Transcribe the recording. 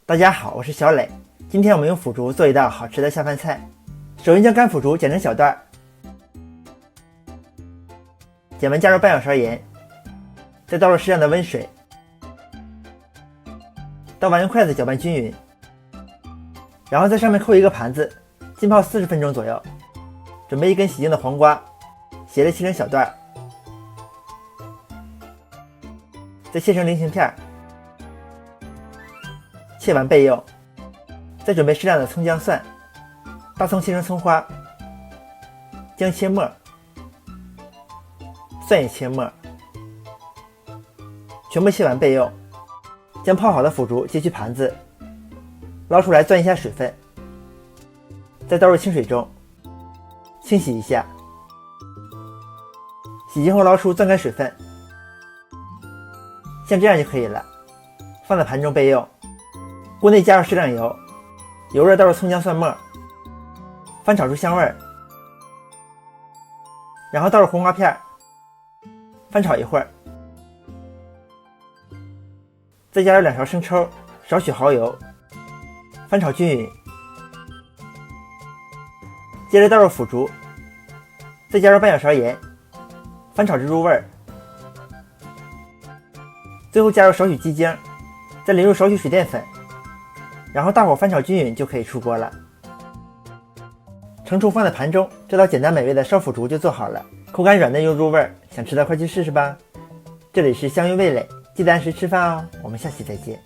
大家好，我是小磊。今天我们用腐竹做一道好吃的下饭菜。首先将干腐竹剪成小段，剪完加入半小勺盐，再倒入适量的温水，倒完用筷子搅拌均匀，然后在上面扣一个盘子，浸泡40分钟左右。准备一根洗净的黄瓜，斜着切成小段，再切成菱形片，切完备用。再准备适量的葱姜蒜，大葱切成葱花，姜切末，蒜也切末，全部切完备用。将泡好的腐竹接去盘子，捞出来攥一下水分，再倒入清水中清洗一下，洗净后捞出，攥干水分，像这样就可以了。放在盘中备用。锅内加入适量油，油热倒入葱姜蒜末，翻炒出香味，然后倒入红花片，翻炒一会儿，再加入2勺生抽，少许蚝油，翻炒均匀。接着倒入腐竹，再加入半小勺盐，翻炒至入味儿。最后加入少许鸡精，再淋入少许水淀粉，然后大火翻炒均匀就可以出锅了。盛出放在盘中，这道简单美味的烧腐竹就做好了，口感软嫩又入味儿，想吃的快去试试吧。这里是香芋味蕾，记得按时吃饭哦。我们下期再见。